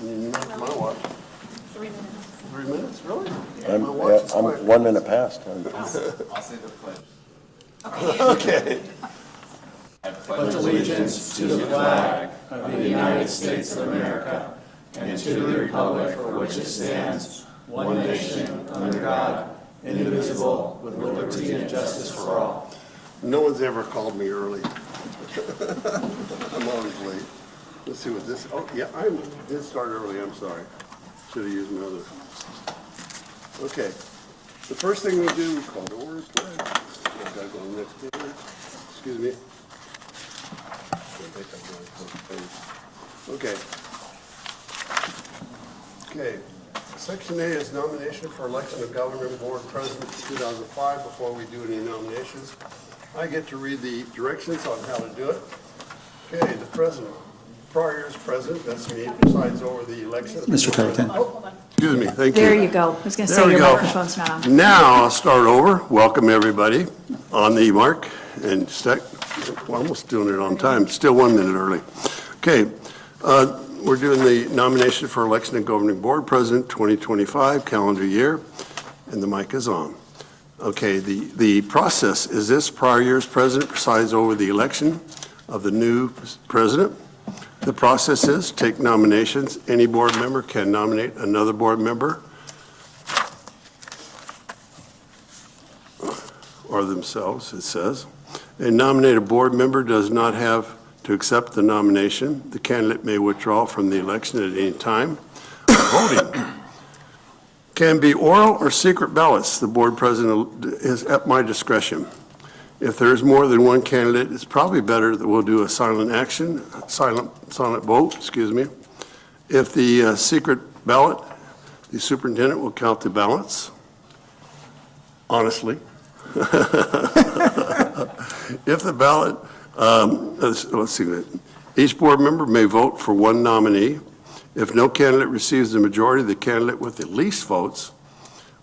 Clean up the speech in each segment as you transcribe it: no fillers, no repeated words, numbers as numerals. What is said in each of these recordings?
Not my watch. 3 minutes. 3 minutes, really? I'm My watch is quick. 1 minute past. I'll say the pledge. Okay. I pledge allegiance to the flag of the United States of America and to the republic for which it stands, one nation, under God, indivisible, with liberty and justice for all. No one's ever called me early. I'm always late. Let's see what this, oh, yeah, I did start early, I'm sorry. Should have used another. Okay. The first thing we do, we call the order pledge. I've got to go to the next page. Excuse me. Okay. Okay. Section A is nomination for election of governor and board president 2005. Before we do any nominations, I get to read the directions on how to do it. Okay, the president, prior year's president, that's me, presides over the election. Mr. Covington. Excuse me, thank you. There you go. I was going to There say we your go. microphone's not on. Now I'll start over. Welcome everybody on the mark and we're almost doing it on time. Still 1 minute early. Okay, we're doing the nomination for election of governing board president 2025 calendar year, and the mic is on. Okay, the process is this: prior year's president presides over the election of the new president. The process is take nominations. Any board member can nominate another board member or themselves, it says. A nominated board member does not have to accept the nomination. The candidate may withdraw from the election at any time. Voting can be oral or secret ballots. The board president is at my discretion. If there's more than one candidate, it's probably better that we'll do a silent vote, excuse me. If the secret ballot, the superintendent will count the ballots, honestly. If the ballot, let's see, each board member may vote for one nominee. If no candidate receives the majority, the candidate with the least votes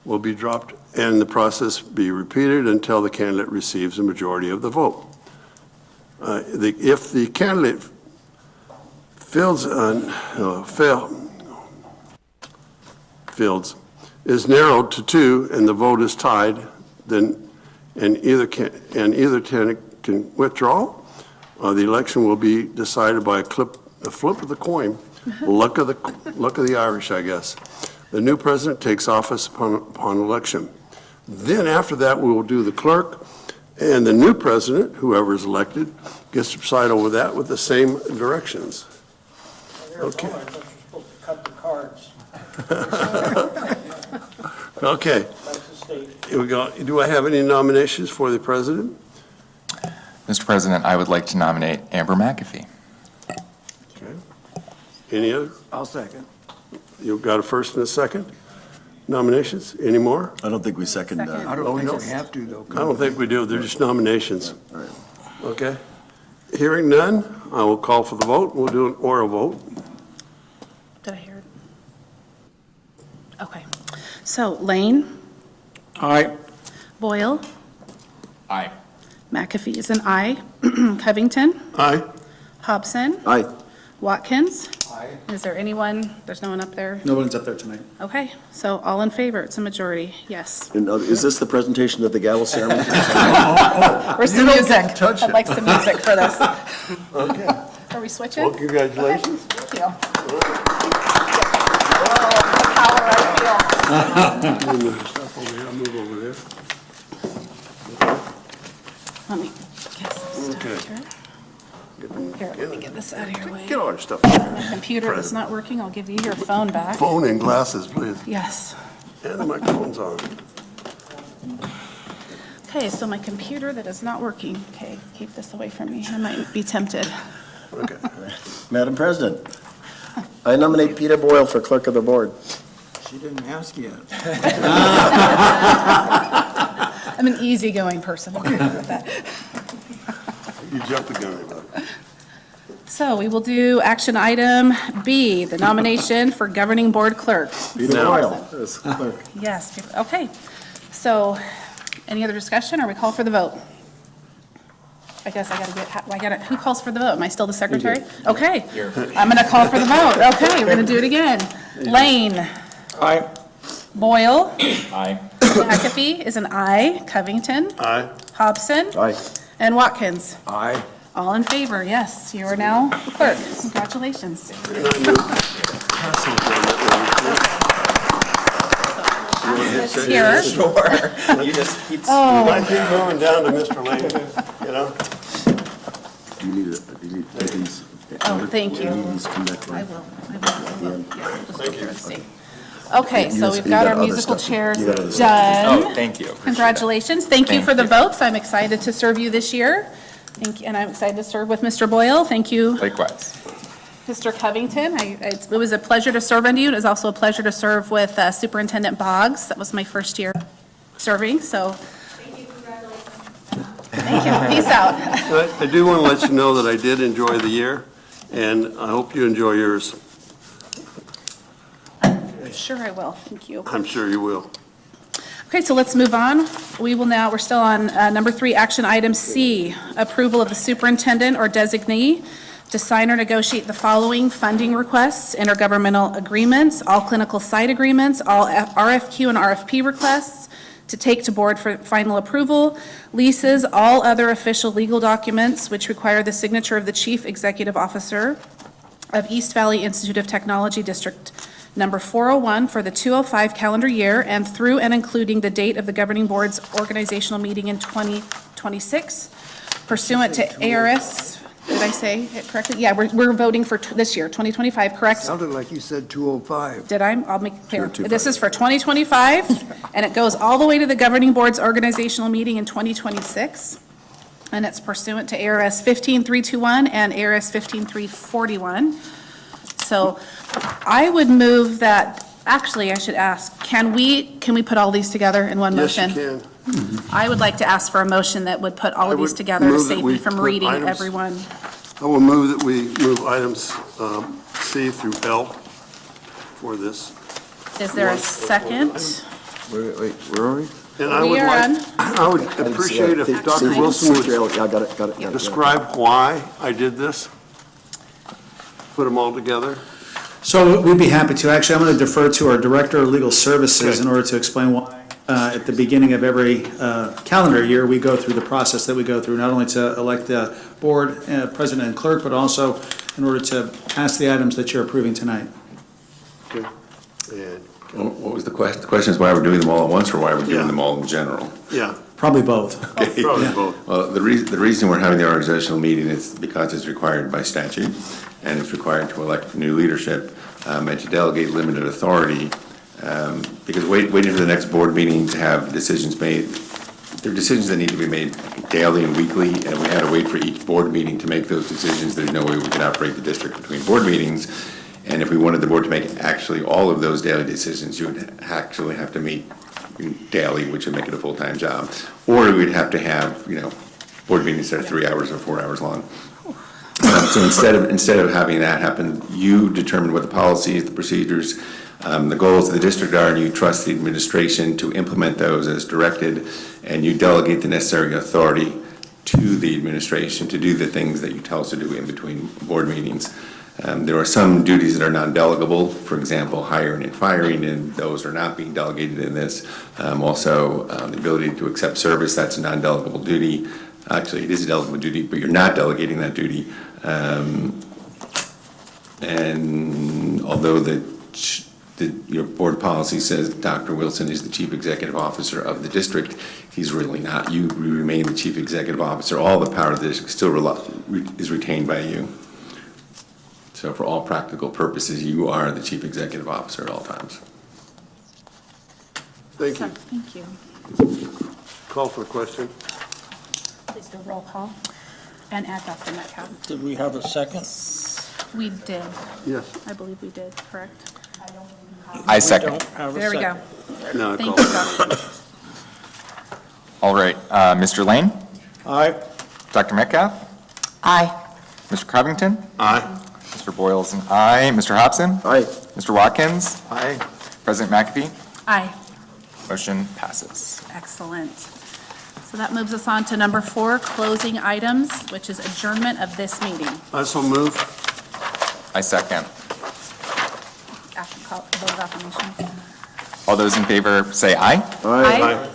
will be dropped and the process be repeated until the candidate receives the majority of the vote. If the candidate is narrowed to 2 and the vote is tied, then either candidate can withdraw. The election will be decided by a flip of the coin. Luck of the Irish, I guess. The new president takes office upon election. Then after that, we will do the clerk, and the new president, whoever is elected, gets to preside over that with the same directions. Okay. You're supposed to cut the cards. Okay. That's the state. Here we go. Do I have any nominations for the president? Mr. President, I would like to nominate Amber McAfee. Okay. Any other? I'll second. You've got a first and a second nominations? Any more? I don't think we second I that. don't think no. we have to, though. I don't think we do. They're just nominations. All right. Okay. Hearing none, I will call for the vote. We'll do an oral vote. Did I hear it? Okay. So Lane, Aye. Boyle, Aye. McAfee is an aye. Covington, Aye. Hobson, Aye. Watkins. Aye. Is there anyone? There's no one up there? No one's up there tonight. Okay. So all in favor? It's a majority. Yes. And is this the presentation of the gavel ceremony? Where's some music? touch I'd it. like some music for this. Okay. Are we switching? Well, congratulations. Thank you. Power I Move stuff over here. I'll move over there. feel. Let me get some stuff Okay. here. Here, let me get this out of your way. Get all your stuff. out. My computer is not working. I'll give you your phone back. Phone and glasses, please. Yes. And the microphone's on. Okay, so my computer that is not working. Okay, keep this away from me. I might be tempted. Okay. Madam President, I nominate Peter Boyle for clerk of the board. She didn't ask yet. I'm an easygoing person. I'm good with that. You jumped the gun about it. So we will do action item B, the nomination for governing board clerk. Peter No. Boyle as clerk. Yes, okay. So any other discussion or we call for the vote? I guess who calls for the vote? Am I still the secretary? Okay. I'm going to call for the vote. Okay, we're going to do it again. Lane. Aye. Boyle. Aye. McAfee is an aye. Covington. Aye. Hobson. Aye. And Watkins. Aye. All in favor, yes. You are now the clerk. Congratulations. It's here. Sure. You just keep. I keep moving down to Mr. Lane, you know? Do you need these? Oh, thank you. These come back I right? will. Yeah, just Thank you. let's see. Okay, so we've You got got our other musical stuff. chairs You got other stuff. Oh, done. thank you. Appreciate that. Congratulations. Thank you for the Thank you. votes. I'm excited to serve you this year. And I'm excited to serve with Mr. Boyle. Thank you, Likewise. Mr. Covington. It was a pleasure to serve under you. It was also a pleasure to serve with Superintendent Boggs. That was my first year serving, so. Thank you, congratulations. Thank you. Peace out. I do want to let you know that I did enjoy the year, and I hope you enjoy yours. Sure I will. Thank you. I'm sure you will. Okay, so let's move on. We're still on number 3, action item C, approval of the superintendent or designee to sign or negotiate the following funding requests, intergovernmental agreements, all clinical site agreements, all RFQ and RFP requests to take to board for final approval, leases, all other official legal documents which require the signature of the chief executive officer of East Valley Institute of Technology District Number 401 for the 205 calendar year and through and including the date of the governing board's organizational meeting in 2026 pursuant to ARS, did I say it correctly? Yeah, we're voting for this year, 2025, correct? Sounded like you said 205. Did I? I'll make it clear. 205. This is for 2025, and it goes all the way to the governing board's organizational meeting in 2026. And it's pursuant to ARS 15321 and ARS 15341. So I would move that, actually, I should ask, can we put all these together in one Yes, motion? you can. I would like to ask for a motion that would put all of I these would together to move that save we me from put reading items- everyone. I will move that we move items C through L for this. Is there a One- second? Wait, where are we? And I We would are like, on- I would appreciate if Dr. Wilson would Yeah, I got it. describe why I did this. Put them all together. So we'd be happy to. Actually, I'm going to defer to our Director of Legal Services Okay. in order to explain why at the beginning of every calendar year, we go through the process that we go through, not only to elect the board, president and clerk, but also in order to pass the items that you're approving tonight. Okay. And, What was the question? The question is why we're doing them all at once or why we're Yeah. doing them all in general? yeah, Probably both. probably both. Well, the reason we're having the organizational meeting is because it's required by statute and it's required to elect new leadership and to delegate limited authority. Because waiting for the next board meeting to have decisions made, there are decisions that need to be made daily and weekly, and we had to wait for each board meeting to make those decisions. There's no way we could operate the district between board meetings. And if we wanted the board to make actually all of those daily decisions, you would actually have to meet daily, which would make it a full-time job. Or we'd have to have, board meetings that are 3 hours or 4 hours long. So instead of having that happen, you determine what the policies, the procedures, the goals of the district are, and you trust the administration to implement those as directed, and you delegate the necessary authority to the administration to do the things that you tell us to do in between board meetings. There are some duties that are non-delegable, for example, hiring and firing, and those are not being delegated in this. Also, the ability to accept service, that's a non-delegable duty. Actually, it is a delegable duty, but you're not delegating that duty. And although your board policy says Dr. Wilson is the chief executive officer of the district, he's really not. You remain the chief executive officer. All the power of the district still is retained by you. So for all practical purposes, you are the chief executive officer at all times. Thank you. Thank you. Call for a question. Please do roll call and add Dr. Metcalf. Did we have a second? We did. Yes. I believe we did, correct? I second. Don't have a There we go. second. Now I Thank call. you, Dr. All right, Mr. Lane, Aye. Dr. Metcalf, Aye. Mr. Covington, Aye. Mr. Boyle's an aye, Mr. Hobson, Aye. Mr. Watkins, Aye. President McAfee, Aye. motion passes. Excellent. So that moves us on to number 4, closing items, which is adjournment of this meeting. I so move. I second. Vote of affirmation. All those in favor say aye.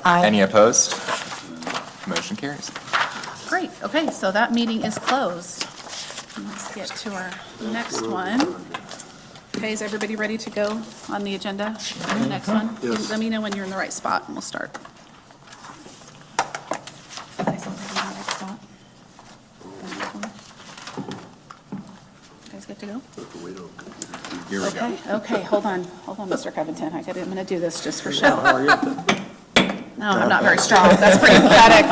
Aye. Any opposed? Motion carries. Great, okay, so that meeting is closed. Let's get to our next one. Okay, is everybody ready to go on the agenda? The next one? Yes. Let me know when you're in the right spot and we'll start. Okay, so I'm in the right spot. Guys good to go? Here we go. Okay, hold on, Mr. Covington, I'm gonna do this just for show. No, I'm not very strong, that's pretty pathetic.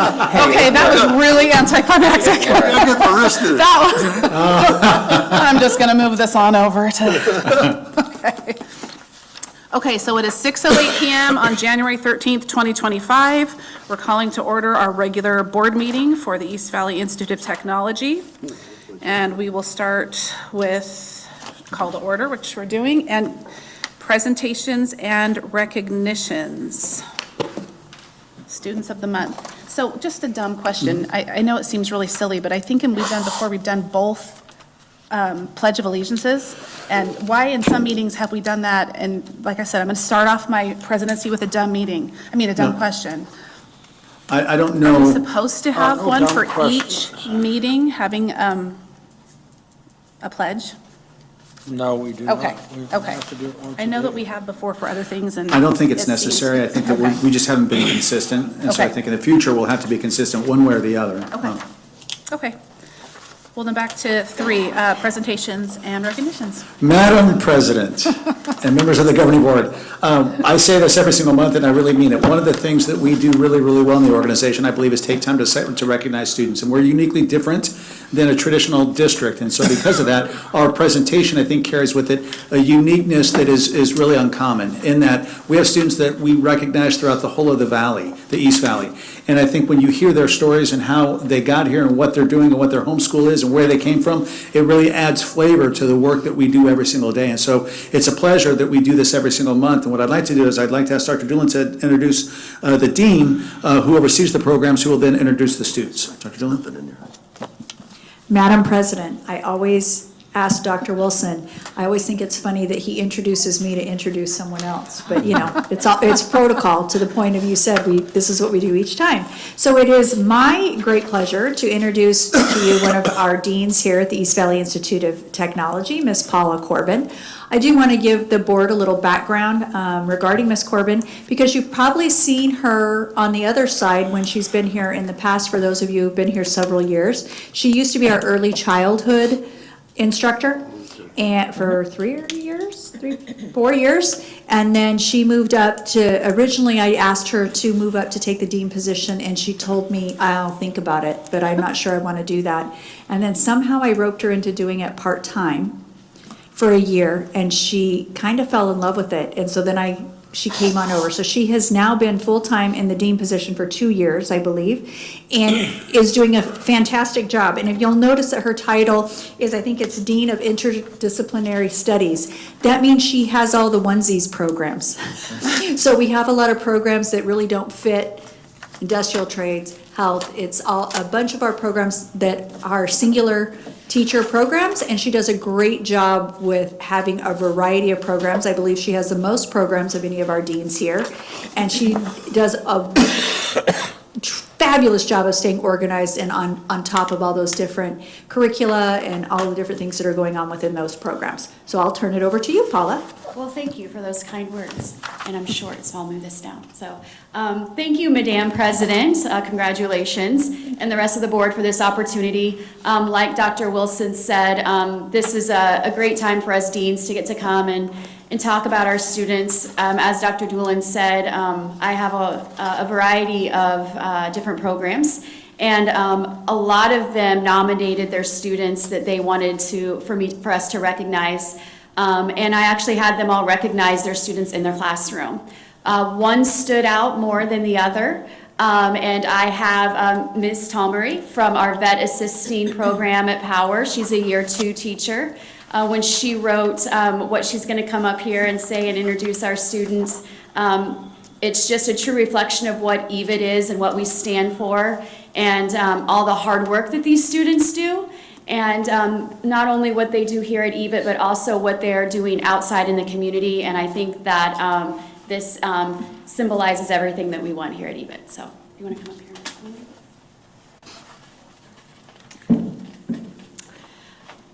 Okay, that was really anticlimactic. I get the wrist in it. That was, I'm just gonna move this on over to, okay. Okay, so it is 6:08 PM on January 13th, 2025. We're calling to order our regular board meeting for the East Valley Institute of Technology. And we will start with call to order, which we're doing, and presentations and recognitions. Students of the month. So just a dumb question. I know it seems really silly, but I think we've done both Pledge of Allegiances. And why in some meetings have we done that? And like I said, I'm going to start off my presidency with a dumb question. I don't Are we know, supposed to have no one dumb for questions. each meeting, having a pledge? No, we do not. Okay, We okay. have to do it once I a know that day. we have before for other things, and. I don't think it's it seems- necessary. I think that Okay. we just haven't been consistent. And so I Okay. think in the future, we'll have to be consistent one way or the other. Okay, okay. Well, then back to 3, presentations and recognitions. Madam President and members of the governing board, I say this every single month, and I really mean it. One of the things that we do really, really well in the organization, I believe, is take time to recognize students. And we're uniquely different than a traditional district. And so because of that, our presentation, I think, carries with it a uniqueness that is really uncommon, in that we have students that we recognize throughout the whole of the valley, the East Valley. And I think when you hear their stories and how they got here and what they're doing and what their home school is and where they came from, it really adds flavor to the work that we do every single day. And so it's a pleasure that we do this every single month. And what I'd like to do is I'd like to ask Dr. Doolin to introduce the dean, who oversees the programs, who will then introduce the students. Dr. Doolin? Madam President, I always ask Dr. Wilson, I always think it's funny that he introduces me to introduce someone else. But, it's protocol to the point of you said, this is what we do each time. So it is my great pleasure to introduce to you one of our deans here at the East Valley Institute of Technology, Ms. Paula Corbin. I do want to give the board a little background regarding Ms. Corbin, because you've probably seen her on the other side when she's been here in the past, for those of you who've been here several years. She used to be our early childhood instructor and for 4 years. And then she moved up to, originally I asked her to move up to take the dean position, and she told me, I'll think about it, but I'm not sure I want to do that. And then somehow I roped her into doing it part-time for a year, and she kind of fell in love with it. And so then she came on over. So she has now been full-time in the dean position for 2 years, I believe, and is doing a fantastic job. And if you'll notice that her title is, I think it's Dean of Interdisciplinary Studies. That means she has all the onesies programs. So we have a lot of programs that really don't fit industrial trades, health. It's a bunch of our programs that are singular teacher programs, and she does a great job with having a variety of programs. I believe she has the most programs of any of our deans here, and she does a fabulous job of staying organized and on top of all those different curricula and all the different things that are going on within those programs. So I'll turn it over to you, Paula. Well, thank you for those kind words, and I'm short, so I'll move this down. So, thank you, Madam President, congratulations, and the rest of the board for this opportunity. Like Dr. Wilson said, this is a great time for us deans to get to come and talk about our students. As Dr. Doolin said, I have a variety of different programs, and a lot of them nominated their students that they wanted for us to recognize. And I actually had them all recognize their students in their classroom. One stood out more than the other, and I have Ms. Tomery from our Vet Assisting Program at Power. She's a Year 2 teacher. When she wrote what she's going to come up here and say and introduce our students, it's just a true reflection of what EVIT is and what we stand for, and all the hard work that these students do, and not only what they do here at EVIT, but also what they're doing outside in the community. And I think that this symbolizes everything that we want here at EVIT. So, you want to come up here?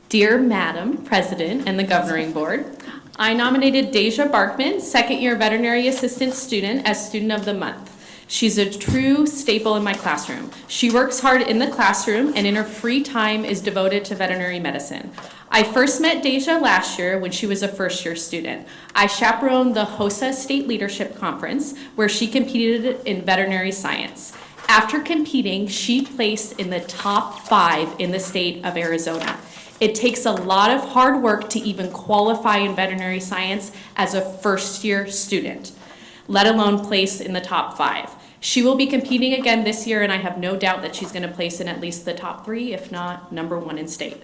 Dear Madam President and the Governing Board, I nominated Deja Barkman, second-year veterinary assistant student, as Student of the Month. She's a true staple in my classroom. She works hard in the classroom and in her free time is devoted to veterinary medicine. I first met Deja last year when she was a first-year student. I chaperoned the HOSA State Leadership Conference where she competed in veterinary science. After competing, she placed in the top 5 in the state of Arizona. It takes a lot of hard work to even qualify in veterinary science as a first-year student, let alone place in the top 5. She will be competing again this year, and I have no doubt that she's going to place in at least the top 3, if not number 1 in state.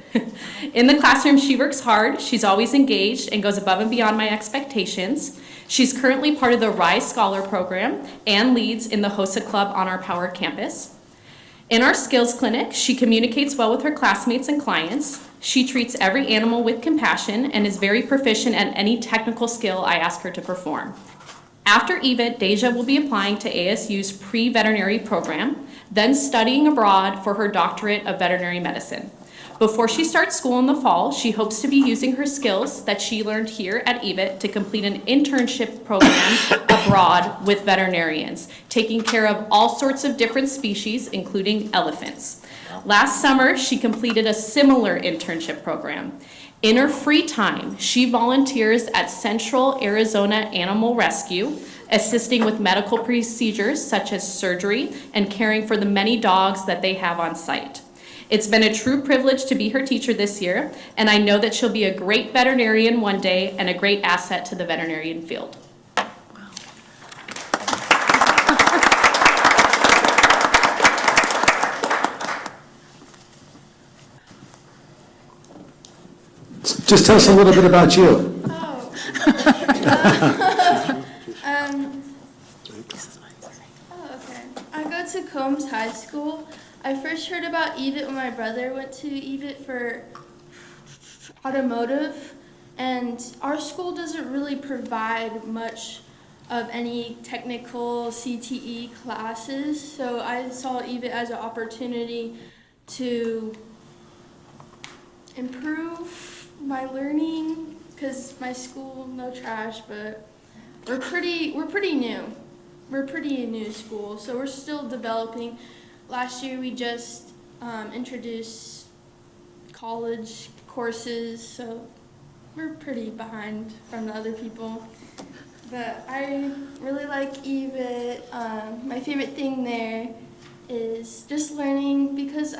In the classroom, she works hard, she's always engaged, and goes above and beyond my expectations. She's currently part of the Rise Scholar Program and leads in the HOSA Club on our Power campus. In our skills clinic, she communicates well with her classmates and clients. She treats every animal with compassion and is very proficient at any technical skill I ask her to perform. After EVIT, Deja will be applying to ASU's pre-veterinary program, then studying abroad for her doctorate of veterinary medicine. Before she starts school in the fall, she hopes to be using her skills that she learned here at EVIT to complete an internship program abroad with veterinarians, taking care of all sorts of different species, including elephants. Last summer, she completed a similar internship program. In her free time, she volunteers at Central Arizona Animal Rescue, assisting with medical procedures such as surgery and caring for the many dogs that they have on site. It's been a true privilege to be her teacher this year, and I know that she'll be a great veterinarian one day and a great asset to the veterinarian field. Just tell us a little bit about you. Okay. I go to Combs High School. I first heard about EVIT when my brother went to EVIT for automotive, and our school doesn't really provide much of any technical CTE classes, so I saw EVIT as an opportunity to improve my learning, because my school, no trash, but we're pretty new. We're pretty new school, so we're still developing. Last year we just introduced college courses, so we're pretty behind from the other people. But I really like EVIT. My favorite thing there is just learning, because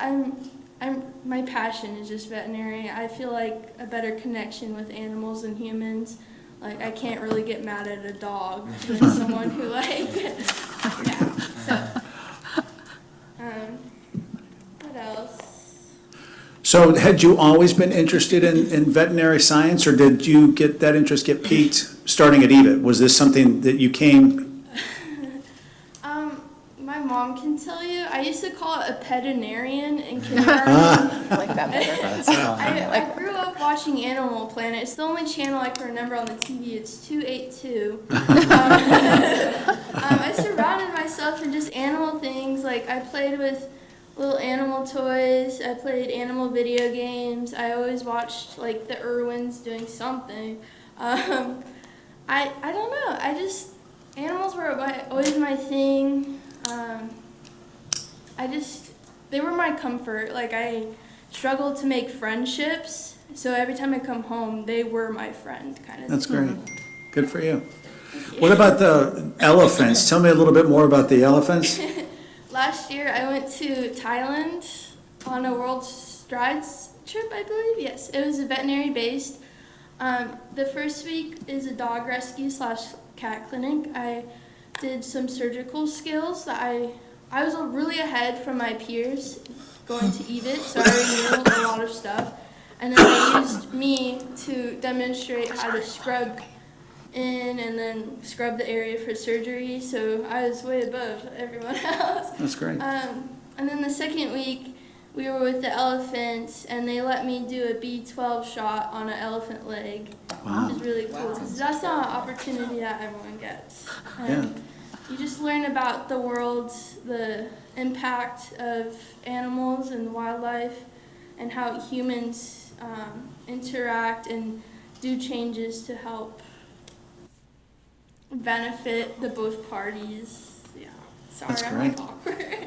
my passion is just veterinary. I feel like a better connection with animals than humans. Like, I can't really get mad at a dog than someone who yeah. So, what else? So had you always been interested in veterinary science, or did you get that interest get piqued starting at EVIT? Was this something that you came? My mom can tell you, I used to call it a peterinarian in kindergarten. I like that better. I grew up watching Animal Planet. It's the only channel I can remember on the TV. It's 282. I surrounded myself in just animal things. Like, I played with little animal toys. I played animal video games. I always watched, like, the Irwins doing something. I don't know. Animals were always my thing. They were my comfort. Like, I struggled to make friendships, so every time I come home, they were my friend, kind of. That's great. Good for you. What about the elephants? Tell me a little bit more about the elephants. Last year, I went to Thailand on a World Strides trip, I believe. Yes, it was veterinary based. The first week is a dog rescue / cat clinic. I did some surgical skills that I was really ahead from my peers going to EVIT, so I already knew a lot of stuff. And then they used me to demonstrate how to scrub in and then scrub the area for surgery. So I was way above everyone else. That's great. And then the second week, we were with the elephants, and they let me do a B12 shot on an elephant leg, which is really cool, because that's not an opportunity that everyone gets. And you just learn about the world, the impact of animals and wildlife, and how humans interact and do changes to help benefit the both parties. Yeah. Sorry, That's I'm great. like awkward.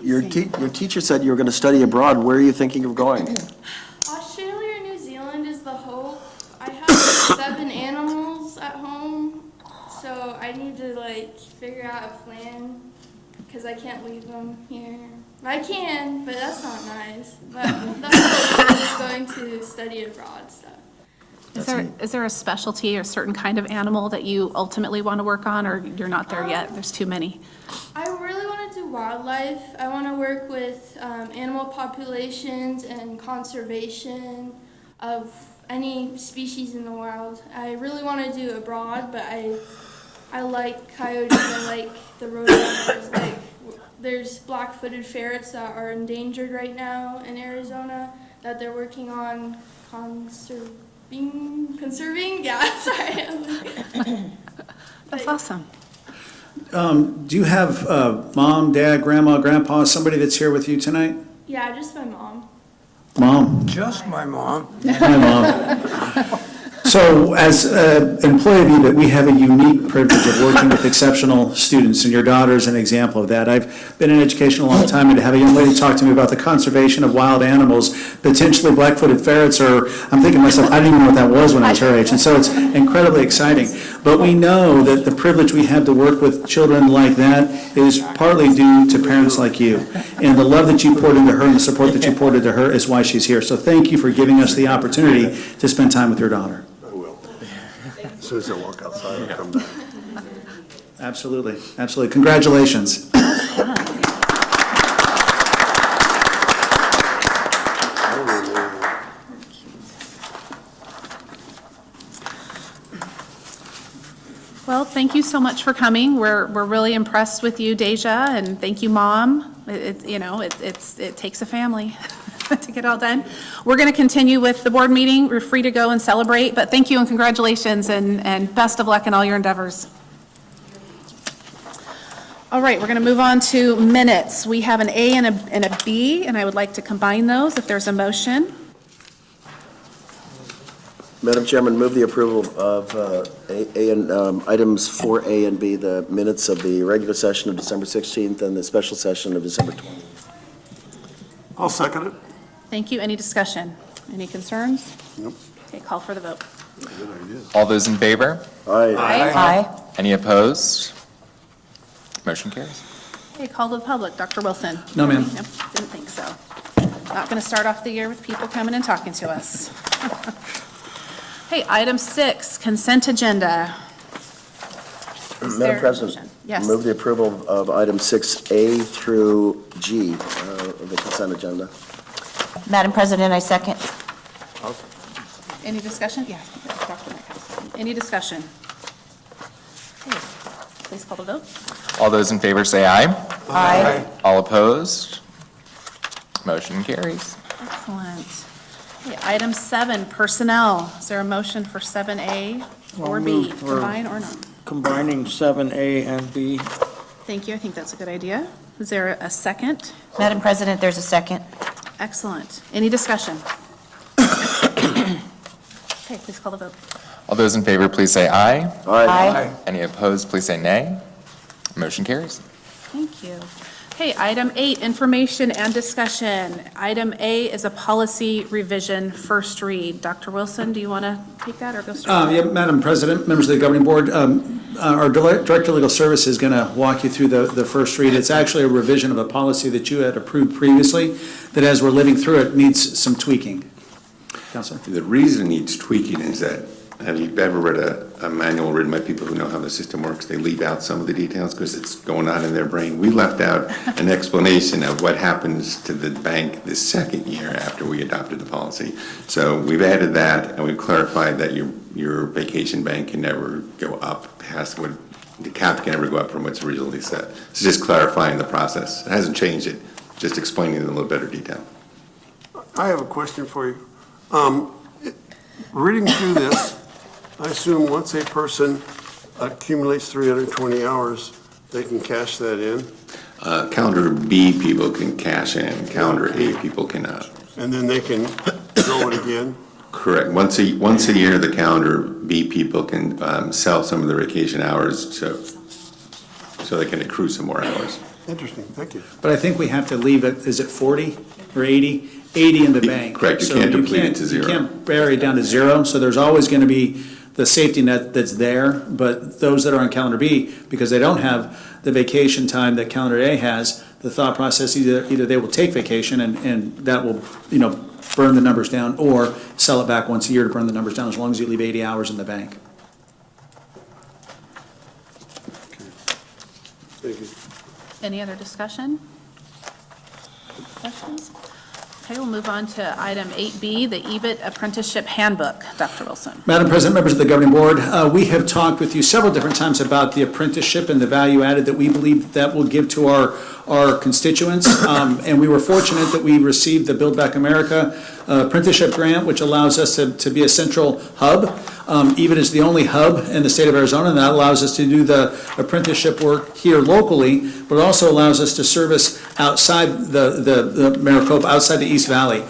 Your teacher said you were going to study abroad. Where are you thinking of going? Australia or New Zealand is the hope. I have 7 animals at home, so I need to figure out a plan because I can't leave them here. I can, but that's not nice. But that's what I'm going to study abroad stuff. Is there a specialty or certain kind of animal that you ultimately want to work on, or you're not there yet? There's too many. I really want to do wildlife. I want to work with animal populations and conservation of any species in the wild. I really want to do abroad, but I like coyotes. I like the roadrunners. There's black-footed ferrets that are endangered right now in Arizona that they're working on conserving. Yeah, sorry. That's awesome. Do you have mom, dad, grandma, grandpa, somebody that's here with you tonight? Yeah, just my mom. Mom? Just my mom. Hi, Mom. So as an employee of EVIT, we have a unique privilege of working with exceptional students, and your daughter is an example of that. I've been in education a long time, and to have a young lady talk to me about the conservation of wild animals, potentially black-footed ferrets, or I'm thinking to myself, I didn't even know what that was when I was her age, and so it's incredibly exciting. But we know that the privilege we have to work with children like that is partly due to parents like you. And the love that you poured into her and the support that you poured into her is why she's here. So thank you for giving us the opportunity to spend time with your daughter. I will. As soon as I walk outside, I'll come back. Absolutely, absolutely. Congratulations. Well, thank you so much for coming. We're really impressed with you, Deja, and thank you, Mom. It takes a family to get all done. We're going to continue with the board meeting. We're free to go and celebrate, but thank you and congratulations and best of luck in all your endeavors. All right, we're going to move on to minutes. We have an A and a B, and I would like to combine those if there's a motion. Madam Chairman, move the approval of items 4A and B, the minutes of the regular session of December 16th and the special session of December 20th. I'll second it. Thank you. Any discussion? Any concerns? Nope. Okay, call for the vote. Good idea. All those in favor? Aye. Aye. Any opposed? Motion carries. Okay, call to the public. Dr. Wilson? No, ma'am. Nope, didn't think so. Not going to start off the year with people coming and talking to us. Okay, item 6, consent agenda. Is there Madam a President. motion? Yes. Move the approval of items 6A through G of the consent agenda. Madam President, I second. Any discussion? Yeah, Dr. Metcalf. Any discussion? Okay, please call the vote. All those in favor say aye. Aye. All opposed? Motion carries. Excellent. Okay, item 7, personnel. Is there a motion for 7A or I'll B? move for- Combine or not? Combining 7A and B. Thank you. I think that's a good idea. Is there a second? Madam President, there's a second. Excellent. Any discussion? Okay, please call the vote. All those in favor, please say aye. Aye. Any opposed, please say nay. Motion carries. Thank you. Okay, item 8, information and discussion. Item A is a policy revision, first read. Dr. Wilson, do you want to take that or go straight? Yeah, Madam President, members of the governing board, our Director of Legal Services is going to walk you through the first read. It's actually a revision of a policy that you had approved previously that, as we're living through it, needs some tweaking. Counselor? The reason it needs tweaking is that, have you ever read a manual written by people who know how the system works? They leave out some of the details because it's going on in their brain. We left out an explanation of what happens to the bank the second year after we adopted the policy. So we've added that, and we've clarified that you your vacation bank can never go up past what, the cap can never go up from what's originally set. It's just clarifying the process. It hasn't changed it, just explaining it in a little better detail. I have a question for you. Reading through this, I assume once a person accumulates 320 hours, they can cash that in, Calendar B people can cash in, calendar A people cannot. and then they can go it again? Correct. Once a year, the calendar B people can sell some of their vacation hours so they can accrue some more hours. Interesting, thank you. But I think we have to leave it, is it 40 or 80? 80 in the bank. Correct, you So can't deplete it to zero. You can't bury it down to zero, so there's always going to be the safety net that's there, but those that are on calendar B, because they don't have the vacation time that calendar A has, the thought process, either they will take vacation and that will, burn the numbers down, or sell it back once a year to burn the numbers down, as long as you leave 80 hours in the bank. Thank you. Any other discussion? Questions? Okay, we'll move on to item 8B, the EVIT Apprenticeship Handbook. Dr. Wilson. Madam President, members of the governing board, we have talked with you several different times about the apprenticeship and the value added that we believe that will give to our constituents. And we were fortunate that we received the Build Back America apprenticeship grant, which allows us to be a central hub. EVIT is the only hub in the state of Arizona, and that allows us to do the apprenticeship work here locally, but also allows us to service outside the Maricopa, outside the East Valley.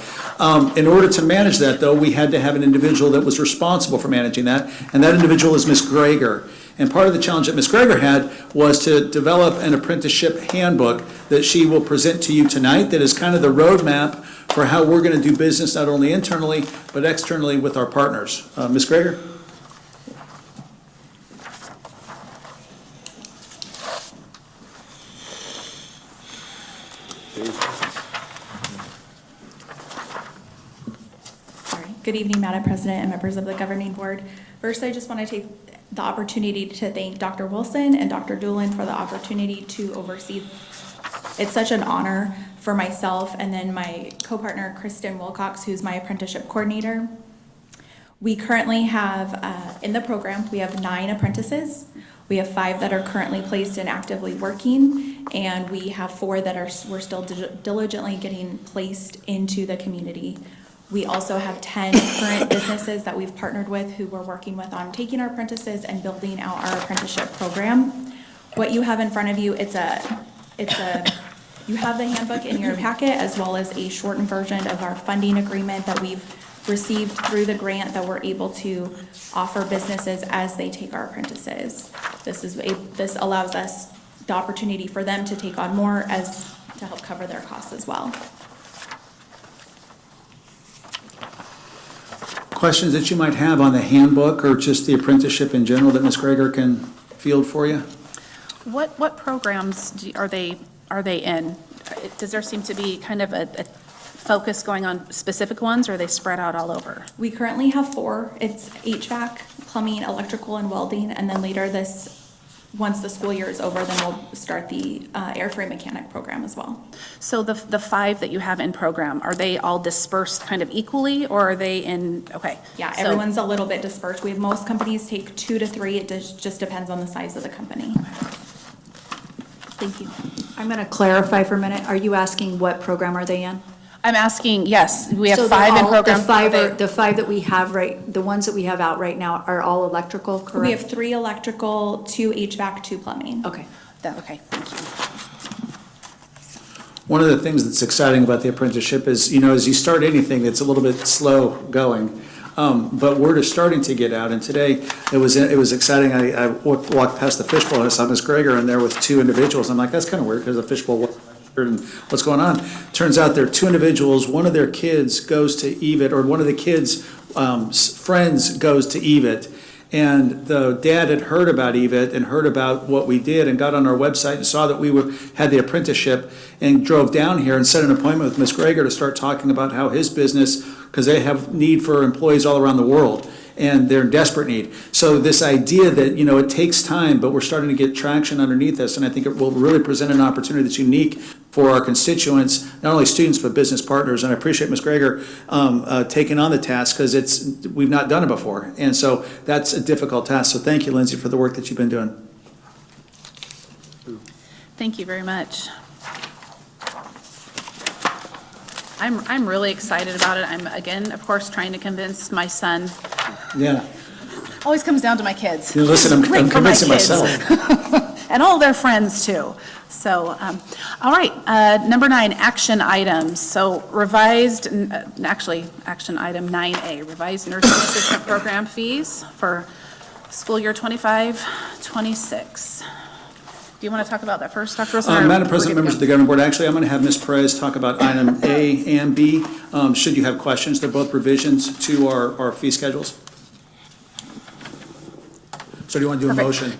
In order to manage that, though, we had to have an individual that was responsible for managing that, and that individual is Ms. Greger. And part of the challenge that Ms. Greger had was to develop an apprenticeship handbook that she will present to you tonight, that is kind of the roadmap for how we're going to do business, not only internally, but externally with our partners. Ms. Greger? Good evening, Madam President and members of the governing board. First, I just want to take the opportunity to thank Dr. Wilson and Dr. Doolin for the opportunity to oversee. It's such an honor for myself and then my co-partner, Kristen Wilcox, who's my apprenticeship coordinator. We currently have, in the program, we have 9 apprentices. We have 5 that are currently placed and actively working, and we have 4 that we're still diligently getting placed into the community. We also have 10 current businesses that we've partnered with who we're working with on taking our apprentices and building out our apprenticeship program. What you have in front of you, you have the handbook in your packet, as well as a shortened version of our funding agreement that we've received through the grant that we're able to offer businesses as they take our apprentices. This allows us the opportunity for them to take on more to help cover their costs as well. Questions that you might have on the handbook or just the apprenticeship in general that Ms. Greger can field for you? What programs are they in? Does there seem to be kind of a focus going on specific ones, or are they spread out all over? We currently have 4. It's HVAC, plumbing, electrical, and welding, and then later once the school year is over, then we'll start the airframe mechanic program as well. So the 5 that you have in program, are they all dispersed kind of equally, or are they in, okay? Yeah, so- everyone's a little bit dispersed. Most companies take 2 to 3. It just depends on the size of the company. Thank you. I'm going to clarify for a minute. Are you asking what program are they in? I'm asking, yes, we have So 5 in they're all- program. The 5 that we have the ones that we have out right now are all electrical, correct? We have 3 electrical, 2 HVAC, 2 plumbing. Okay. Okay, thank you. One of the things that's exciting about the apprenticeship is, as you start anything, it's a little bit slow going. But word is starting to get out, and today it was exciting. I walked past the fishbowl and I saw Ms. Greger in there with 2 individuals. I'm like, that's kind of weird because the fishbowl wasn't registered, and what's going on? Turns out there are 2 individuals. One of their kids goes to EVIT, or one of the kids' friends goes to EVIT. And the dad had heard about EVIT and heard about what we did and got on our website and saw that we had the apprenticeship and drove down here and set an appointment with Ms. Greger to start talking about how his business, because they have need for employees all around the world. and they're in desperate need. So this idea that, you know, it takes time, but we're starting to get traction underneath us, and I think it will really present an opportunity that's unique for our constituents, not only students, but business partners. And I appreciate Ms. Greger taking on the task, because we've not done it before. And so that's a difficult task. So thank you, Lindsay, for the work that you've been doing. Thank you very much. I'm really excited about it. I'm, again, of course, trying to convince my son. Yeah. Always comes down to my kids. You know, listen, I'm Great for my convincing kids. myself. And all their friends, too. So, all right, number 9, action items. So revised, actually, action item 9A, revised nursing assistant program fees for school year 25-26. Do you want to talk about that first, Dr. Wilson? or Madam we're President, good to members go? of the governing board, actually, I'm going to have Ms. Perez talk about item A and B. Should you have questions, they're both revisions to our fee schedules. So do you want to do a motion?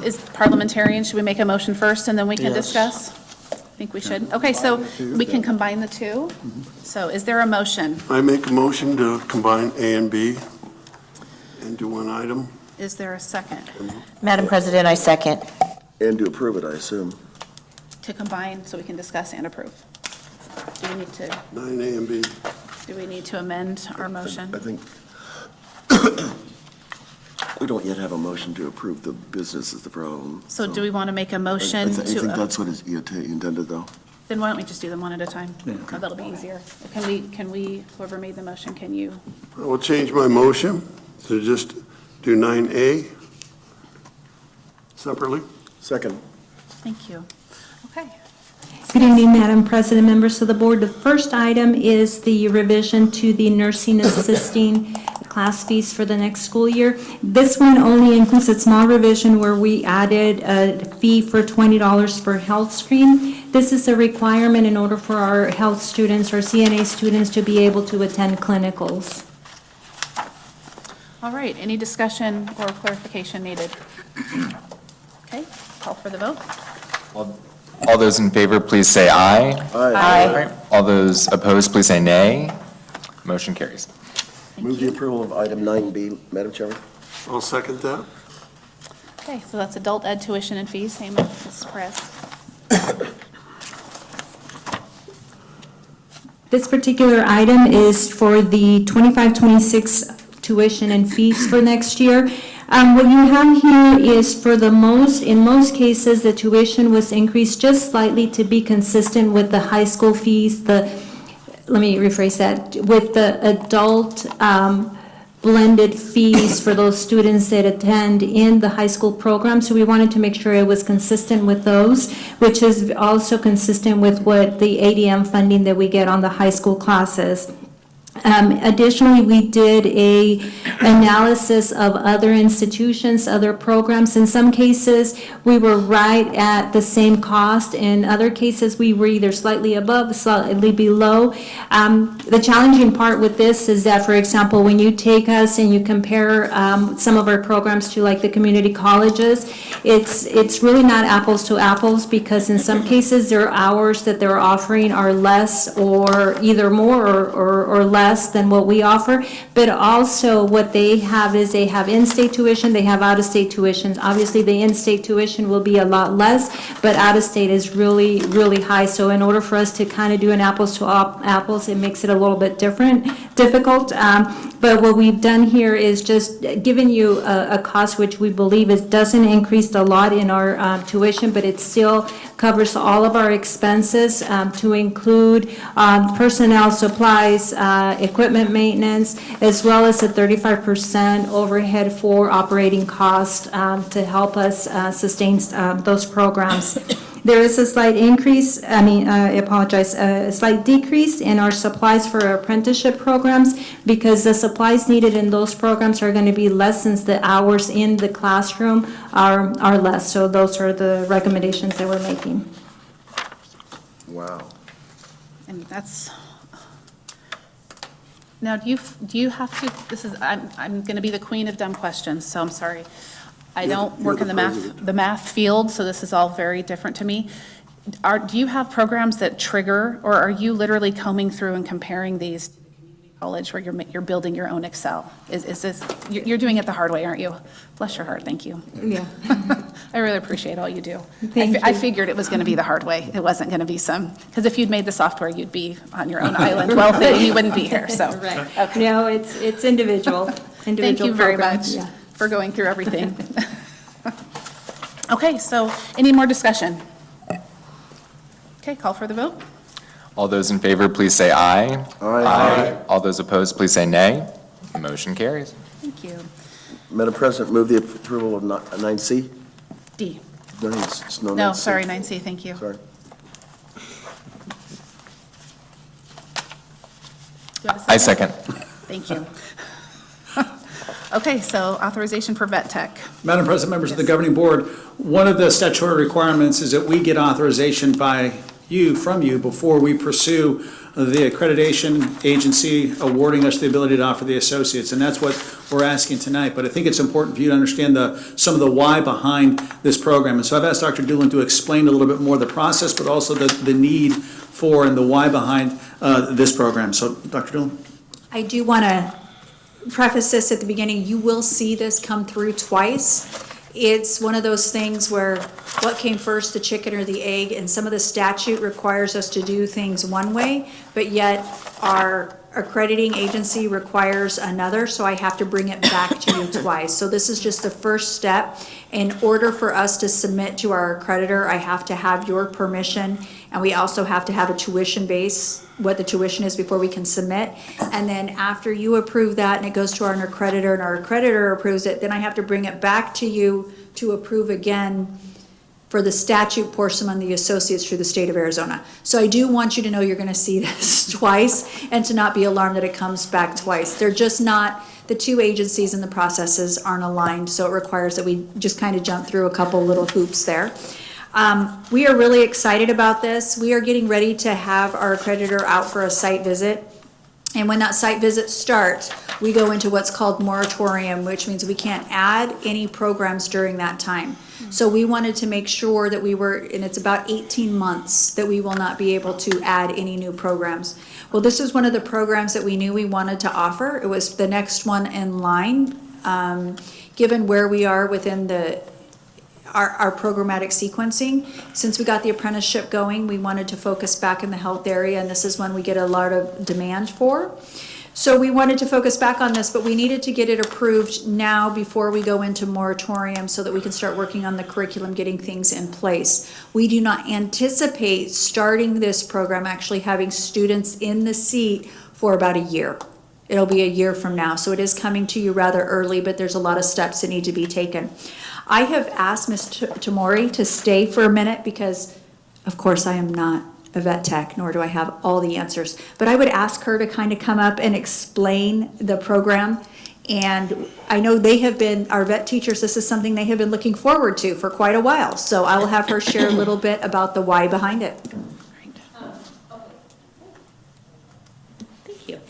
Is parliamentarian, should we make a motion first and then we can Yes. discuss? I think we should. Okay, so we can combine the two. So is there a motion? I make a motion to combine A and B into one item. Is there a second? Madam President, I second. And to approve it, I assume. To combine so we can discuss and approve. Do we need to, 9A and B. do we need to amend our motion? I think we don't yet have a motion to approve the business is the problem. So do we want to make a I motion I think to, that's what is intended, though. then why don't we just do them one at a time? That'll be easier. Can we, whoever made the motion, can you? I will change my motion to just do 9A separately. Second. Thank you. Okay. Good evening, Madam President, members of the board. The first item is the revision to the nursing assisting class fees for the next school year. This one only includes a small revision where we added a fee for $20 for health screen. This is a requirement in order for our health students, our CNA students, to be able to attend clinicals. All right, any discussion or clarification needed? Okay, call for the vote. All those in favor, please say aye. Aye. All those opposed, please say nay. Motion carries. Move the approval of item 9B, Madam Chairman. I'll second that. Okay, so that's adult ed tuition and fees, same as Ms. Perez. This particular item is for the 25-26 tuition and fees for next year. What you have here is in most cases, the tuition was increased just slightly to be consistent with the high school fees, let me rephrase that, with the adult blended fees for those students that attend in the high school program. So we wanted to make sure it was consistent with those, which is also consistent with what the ADM funding that we get on the high school classes. Additionally, we did a analysis of other institutions, other programs. In some cases, we were right at the same cost. In other cases, we were either slightly above, slightly below. The challenging part with this is that, for example, when you take us and you compare some of our programs to like the community colleges, it's really not apples to apples, because in some cases, their hours that they're offering are less, or either more or less than what we offer. But also what they have is they have in-state tuition, they have out-of-state tuition. Obviously, the in-state tuition will be a lot less, but out-of-state is really, really high. So in order for us to kind of do an apples to apples, it makes it a little bit difficult. But what we've done here is just given you a cost which we believe doesn't increase a lot in our tuition, but it still covers all of our expenses to include personnel, supplies, equipment maintenance, as well as a 35% overhead for operating costs to help us sustain those programs. There is a slight increase, a slight decrease in our supplies for our apprenticeship programs, because the supplies needed in those programs are going to be less since the hours in the classroom are less. So those are the recommendations that we're making. Wow. And that's, now, do you have to, I'm going to be the queen of dumb questions, so I'm sorry. I don't work in the math field, so this is all very different to me. Do you have programs that trigger, or are you literally combing through and comparing these to the community college where you're building your own Excel. Is this, you're doing it the hard way, aren't you? Bless your heart, thank you. Yeah. I really appreciate all you do. Thank I you. figured it was going to be the hard way. It wasn't going to be because if you'd made the software, you'd be on your own island wealthy, and you wouldn't be here, so. Right. Okay. No, it's individual Thank you very program. much Yeah. for going through everything. Okay, so any more discussion? Okay, call for the vote. All those in favor, please say aye. Aye. All those opposed, please say nay. Motion carries. Thank you. Madam President, move the approval of 9C? D. No, it's no 9C. No, sorry, 9C, thank you. Sorry. Do you have a I second. Thank you. Okay, so authorization for vet tech. Madam President, members of the governing board, one of the statutory requirements is that we get authorization from you, before we pursue the accreditation agency awarding us the ability to offer the associates, and that's what we're asking tonight. But I think it's important for you to understand some of the why behind this program. And so I've asked Dr. Doolin to explain a little bit more the process, but also the need for and the why behind this program. So, Dr. Doolin? I do want to preface this at the beginning. You will see this come through twice. It's one of those things where what came first, the chicken or the egg? And some of the statute requires us to do things one way, but yet our accrediting agency requires another, so I have to bring it back to you twice. So this is just the first step. In order for us to submit to our accreditor, I have to have your permission, and we also have to have a tuition base, what the tuition is before we can submit. And then after you approve that and it goes to our accreditor and our accreditor approves it, then I have to bring it back to you to approve again for the statute portion on the associates through the state of Arizona. So I do want you to know you're going to see this twice and to not be alarmed that it comes back twice. They're just not, the two agencies and the processes aren't aligned, so it requires that we just kind of jump through a couple little hoops there. We are really excited about this. We are getting ready to have our accreditor out for a site visit. And when that site visit starts, we go into what's called moratorium, which means we can't add any programs during that time. So we wanted to make sure that we were, and it's about 18 months, that we will not be able to add any new programs. Well, this is one of the programs that we knew we wanted to offer. It was the next one in line, given where we are within our programmatic sequencing. Since we got the apprenticeship going, we wanted to focus back in the health area, and this is one we get a lot of demand for. So we wanted to focus back on this, but we needed to get it approved now before we go into moratorium so that we can start working on the curriculum, getting things in place. We do not anticipate starting this program, actually having students in the seat for about a year. It'll be a year from now, so it is coming to you rather early, but there's a lot of steps that need to be taken. I have asked Ms. Tamori to stay for a minute because, of course, I am not a vet tech, nor do I have all the answers. But I would ask her to kind of come up and explain the program. And I know they have been, our vet teachers, this is something they have been looking forward to for quite a while. So I will have her share a little bit about the why behind it. Thank you.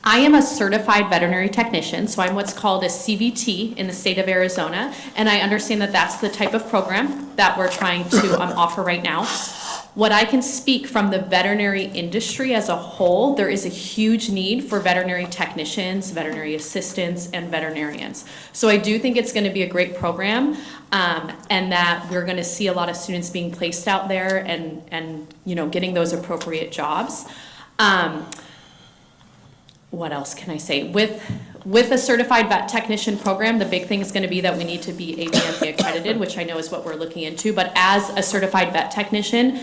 I am a certified veterinary technician, so I'm what's called a CVT in the state of Arizona, and I understand that that's the type of program that we're trying to offer right now. What I can speak from the veterinary industry as a whole, there is a huge need for veterinary technicians, veterinary assistants, and veterinarians. So I do think it's going to be a great program, and that we're going to see a lot of students being placed out there and you know, getting those appropriate jobs. What else can I say? With a certified vet technician program, the big thing is going to be that we need to be AVMP accredited, which I know is what we're looking into. But as a certified vet technician,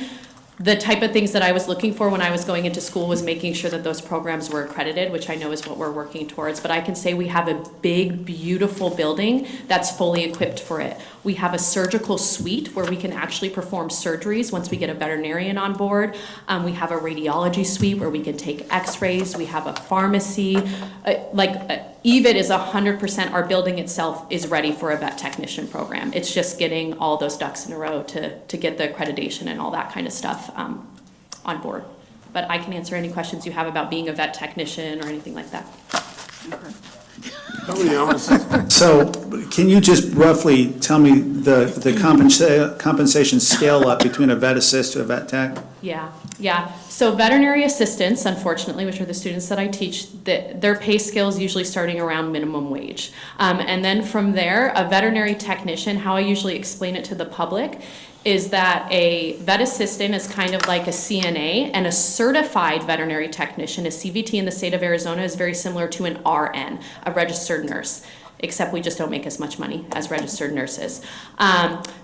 the type of things that I was looking for when I was going into school was making sure that those programs were accredited, which I know is what we're working towards. But I can say we have a big, beautiful building that's fully equipped for it. We have a surgical suite where we can actually perform surgeries once we get a veterinarian on board. We have a radiology suite where we can take x-rays. We have a pharmacy. EVIT is 100%, our building itself is ready for a vet technician program. It's just getting all those ducks in a row to get the accreditation and all that kind of stuff on board. But I can answer any questions you have about being a vet technician or anything like that. How many hours? So Can you just roughly tell me the compensation scale up between a vet assist to a vet tech? Yeah. So veterinary assistants, unfortunately, which are the students that I teach, their pay scale is usually starting around minimum wage. And then from there, a veterinary technician, how I usually explain it to the public, is that a vet assistant is kind of like a CNA, and a certified veterinary technician, a CVT in the state of Arizona, is very similar to an RN, a registered nurse, except we just don't make as much money as registered nurses.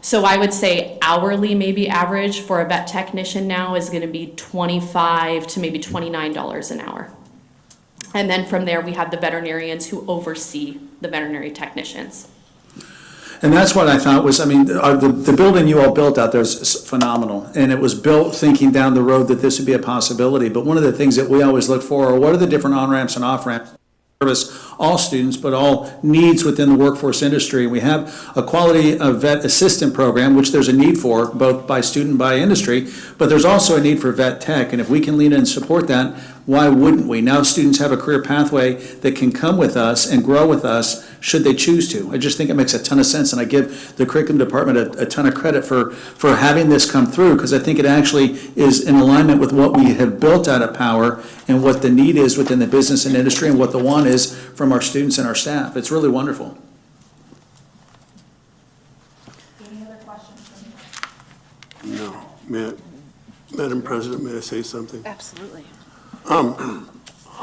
So I would say hourly, maybe average for a vet technician now is gonna be $25 to maybe $29 an hour. And then from there, we have the veterinarians who oversee the veterinary technicians. And that's what I thought was, I mean, the building you all built out there is phenomenal. And it was built thinking down the road that this would be a possibility. But one of the things that we always look for are what are the different on-ramps and off-ramps service all students, but all needs within the workforce industry. We have a quality vet assistant program, which there's a need for, both by student and by industry, but there's also a need for vet tech. And if we can lean in and support that, why wouldn't we? Now students have a career pathway that can come with us and grow with us should they choose to. I just think it makes a ton of sense, and I give the curriculum department a ton of credit for having this come through, because I think it actually is in alignment with what we have built out of Power and what the need is within the business and industry and what the want is from our students and our staff. It's really wonderful. Any other questions? No. Madam President, may I say something? Absolutely.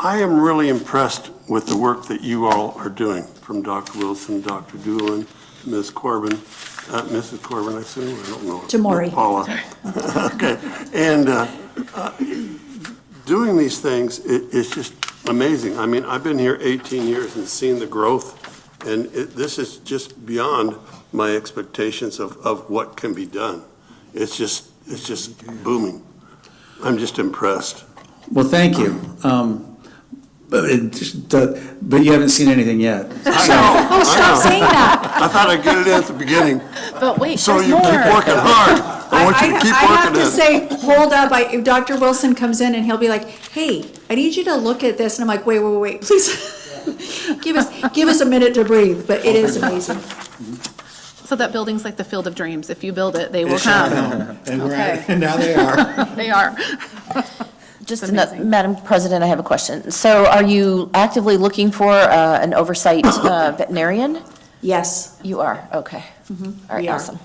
I am really impressed with the work that you all are doing, from Dr. Wilson, Dr. Doolin, Ms. Corbin, Mrs. Corbin, I assume, I don't know. Tamori. Paula. Okay, and doing these things, it's just amazing. I mean, I've been here 18 years and seen the growth, and this is just beyond my expectations of what can be done. It's just booming. I'm just impressed. Well, thank you. But you haven't seen anything yet. Oh, stop saying that. I thought I'd get it at the beginning. But wait, So there's you more. keep working hard. I want you to keep I have working to it. say, hold up, Dr. Wilson comes in and he'll be like, hey, I need you to look at this, and I'm like, wait, please. Give us a minute to breathe, but it is amazing. So that building's like the Field of Dreams. If you build it, they will come. And we're Okay. at it, and now they are. They are. Just, amazing. Madam President, I have a question. So are you actively looking for an oversight veterinarian? Yes. You are, okay. All right, we are. awesome.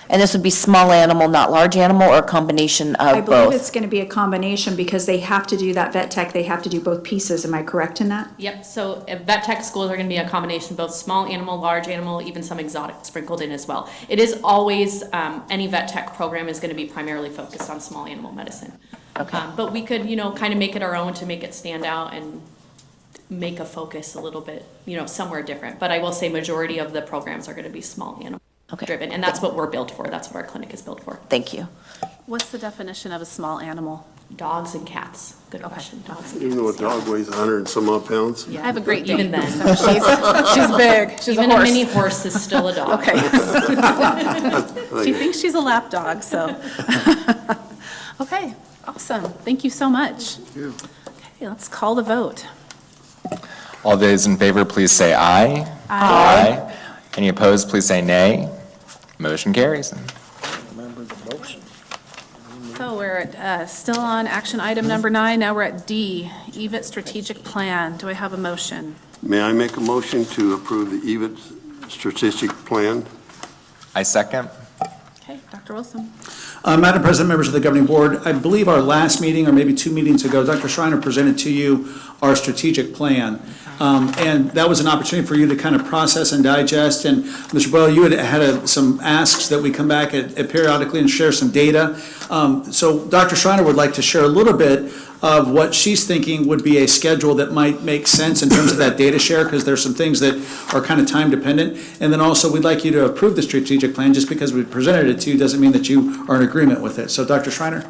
And this would be small animal, not large animal, or a combination I of believe both? it's going to be a combination because they have to do that vet tech, they have to do both pieces. Am I correct in that? Yep, so vet tech schools are gonna be a combination, both small animal, large animal, even some exotic sprinkled in as well. It is always, any vet tech program is gonna be primarily focused on small animal medicine. Okay. But we could, kind of make it our own to make it stand out and make a focus a little bit, somewhere different. But I will say majority of the programs are gonna be small animal driven, and that's what we're built for, that's what our clinic is built for. Thank you. What's the definition of a small animal? Dogs and cats, good question, dogs and cats. Even though a dog weighs 100 and some odd pounds. Yeah. I have a great date. Even then. So she's big. She's Even a a horse. mini horse is still a dog. Okay. She thinks she's a lap dog, so. Okay, awesome. Thank you so much. Okay, let's call the vote. All those in favor, please say aye. Aye. Any opposed, please say nay. Motion carries. Remember the motion. So we're still on action item number 9. Now we're at D, EVIT strategic plan. Do I have a motion? May I make a motion to approve the EVIT strategic plan? I second. Okay, Dr. Wilson. Madam President, members of the governing board, I believe our last meeting, or maybe 2 meetings ago, Dr. Schreiner presented to you our strategic plan. And that was an opportunity for you to kind of process and digest. And Mr. Boyle, you had some asks that we come back at periodically and share some data. So Dr. Schreiner would like to share a little bit of what she's thinking would be a schedule that might make sense in terms of that data share, because there's some things that are kind of time dependent. And then also, we'd like you to approve the strategic plan. Just because we presented it to you doesn't mean that you are in agreement with it. So Dr. Schreiner?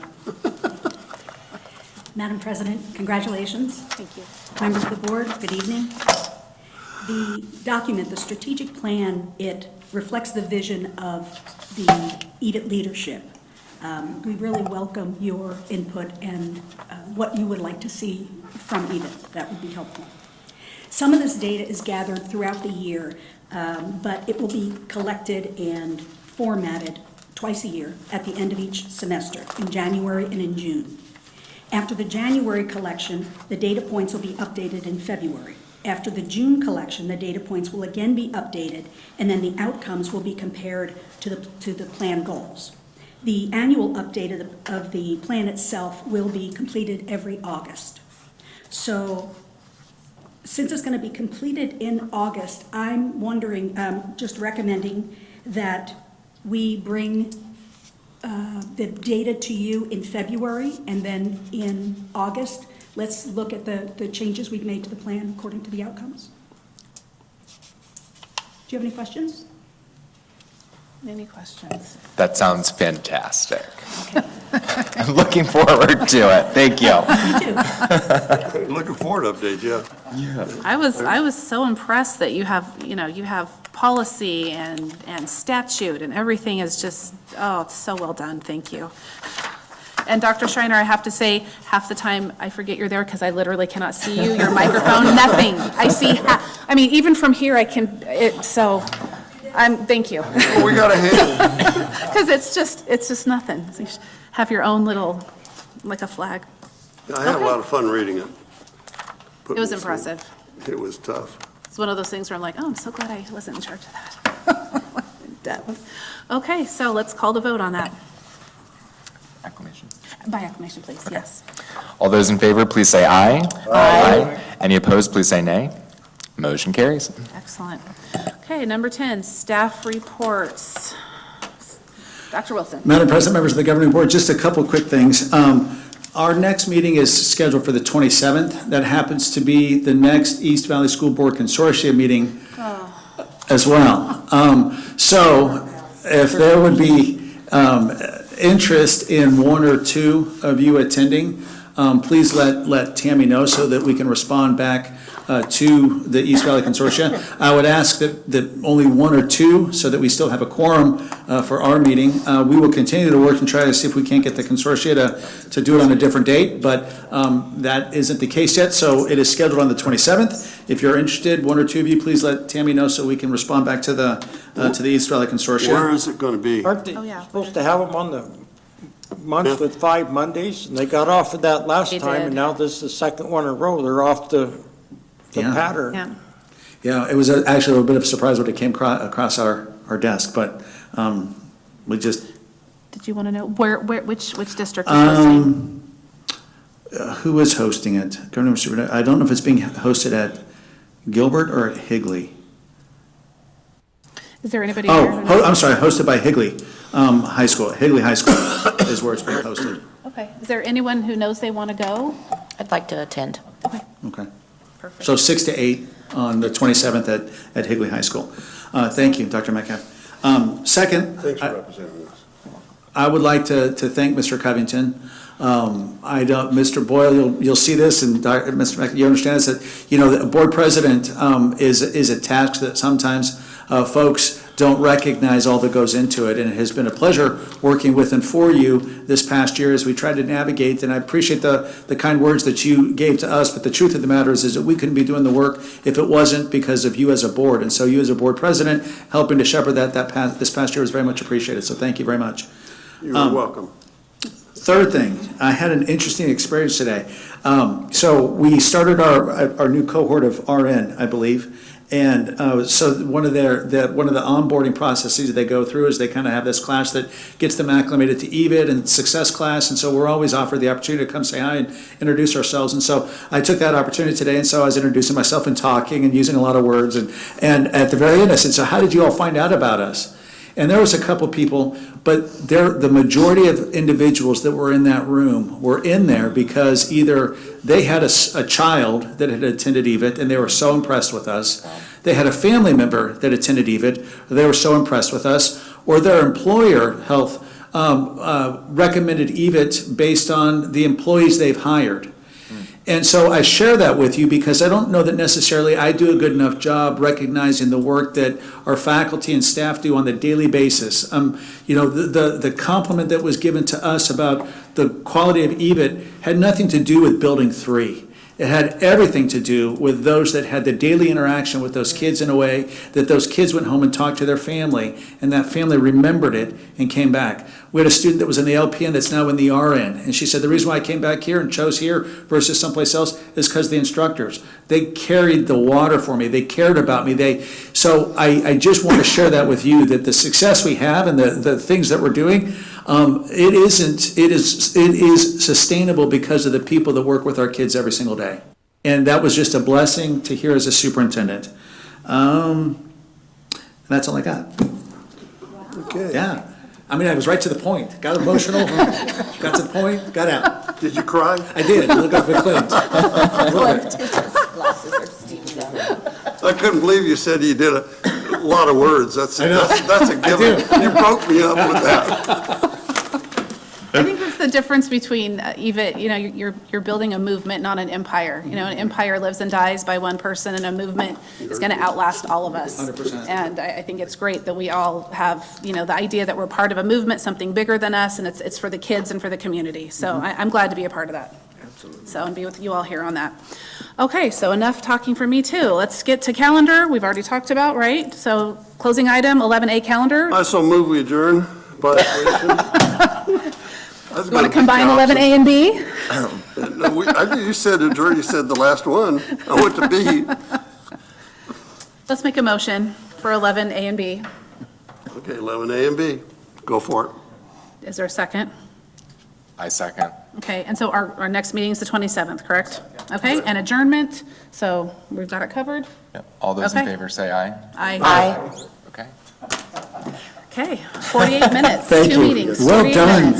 Madam President, congratulations. Thank you. Members of the board, good evening. The document, the strategic plan, it reflects the vision of the EVIT leadership. We really welcome your input and what you would like to see from EVIT. That would be helpful. Some of this data is gathered throughout the year but it will be collected and formatted twice a year at the end of each semester, in January and in June. After the January collection, the data points will be updated in February. After the June collection, the data points will again be updated, and then the outcomes will be compared to the plan goals. The annual update of the plan itself will be completed every August. So since it's going to be completed in August, I'm wondering, just recommending that we bring the data to you in February, and then in August, let's look at the changes we've made to the plan according to the outcomes. Do you have any questions? Any questions? That sounds fantastic. I'm looking forward to it. Thank you. Looking forward to update, yeah. I was so impressed that you have policy and statute and everything is just, oh, it's so well done, thank you. And Dr. Schreiner, I have to say, half the time I forget you're there because I literally cannot see you, your microphone, nothing. I mean, even from here I can, thank you. Well, we got a hand. Because it's just nothing. So you should have your own little, like a flag. I had a lot of fun reading it. It was impressive. It was tough. It's one of those things where I'm like, oh, I'm so glad I wasn't in charge of that. In depth. Okay, so let's call the vote on that. Acclamation. By acclamation, please, yes. All those in favor, please say aye. Aye. Any opposed, please say nay. Motion carries. Excellent. Okay, number 10, staff reports. Dr. Wilson. Madam President, members of the governing board, just a couple quick things. Our next meeting is scheduled for the 27th. That happens to be the next East Valley School Board Consortium meeting as well. So if there would be interest in one or two of you attending, please let Tammy know so that we can respond back to the East Valley Consortia. I would ask that only one or two, so that we still have a quorum for our meeting. We will continue to work and try to see if we can't get the consortia to do it on a different date, but that isn't the case yet, so it is scheduled on the 27th. If you're interested, one or two of you, please let Tammy know so we can respond back to the East Valley Consortia. Where is it going to be? Aren't they Oh, yeah. supposed to have them on the month with 5 Mondays? And they got off of that last They time, did. and now this is the second one in a row. They're off the Yeah. pattern. Yeah. Yeah, it was actually a little bit of a surprise when it came across our desk, but we just, Did you want to know which district is hosting? who is hosting it? Governor Superintendent, I don't know if it's being hosted at Gilbert or at Higley. Is there anybody here? who knows? I'm sorry, hosted by Higley High School. Higley High School is where it's being hosted. Okay, is there anyone who knows they want to go? I'd like to attend. Okay. Perfect. So 6 to 8 on the 27th at Higley High School. Thank you, Dr. Metcalf. Second, Thanks for representing us. I would like to thank Mr. Covington. Mr. Boyle, you'll see this, and Mr. Metcalf, you understand this, that, the board president is a task that sometimes folks don't recognize all that goes into it, and it has been a pleasure working with and for you this past year as we try to navigate, and I appreciate the kind words that you gave to us, but the truth of the matter is that we couldn't be doing the work if it wasn't because of you as a board, and so you as a board president helping to shepherd this past year was very much appreciated, so thank you very much. You're welcome. Third thing, I had an interesting experience today. So we started our new cohort of RN, I believe, and so one of the onboarding processes that they go through is they kind of have this class that gets them acclimated to EVIT and success class, and so we're always offered the opportunity to come say hi and introduce ourselves, and so I took that opportunity today, and so I was introducing myself and talking and using a lot of words, and at the very end I said, so how did you all find out about us? And there was a couple people, but the majority of individuals that were in that room were in there because either they had a child that had attended EVIT and they were so impressed with us, they had a family member that attended EVIT, they were so impressed with us, or their employer health recommended EVIT based on the employees they've hired. And so I share that with you because I don't know that necessarily I do a good enough job recognizing the work that our faculty and staff do on the daily basis. The compliment that was given to us about the quality of EVIT had nothing to do with Building 3. It had everything to do with those that had the daily interaction with those kids in a way that those kids went home and talked to their family, and that family remembered it and came back. We had a student that was in the LPN that's now in the RN, and she said, the reason why I came back here and chose here versus someplace else is because of the instructors. They carried the water for me. They cared about me. So I just want to share that with you, that the success we have and the things that we're doing, it is sustainable because of the people that work with our kids every single day. And that was just a blessing to hear as a superintendent. And that's all I got. Okay. Yeah. I mean, I was right to the point. Got emotional, got to the point, got out. Did you cry? I did. Look up at Clint. I couldn't believe you said you did a lot of words. That's a given. You broke me up with that. I think that's the difference between EVIT, you're building a movement, not an empire. An empire lives and dies by one person, and a movement is going to outlast all of us. 100%. And I think it's great that we all have, the idea that we're part of a movement, something bigger than us, and it's for the kids and for the community. So I'm glad to be a part of that. Absolutely. So, and be with you all here on that. Okay, so enough talking for me too. Let's get to calendar. We've already talked about, right? So closing item, 11A calendar. I so move we adjourn by acclamation. You want to combine 11A and B? No, you said adjourn, you said the last one. I went to B. Let's make a motion for 11A and B. Okay, 11A and B. Go for it. Is there a second? I second. Okay, and so our next meeting is the 27th, correct? Okay, and adjournment, so we've got it covered? Yep. All those in Okay. favor say aye. Aye. Okay. Okay, 48 minutes, Thank two you. meetings, Well 48 done. minutes.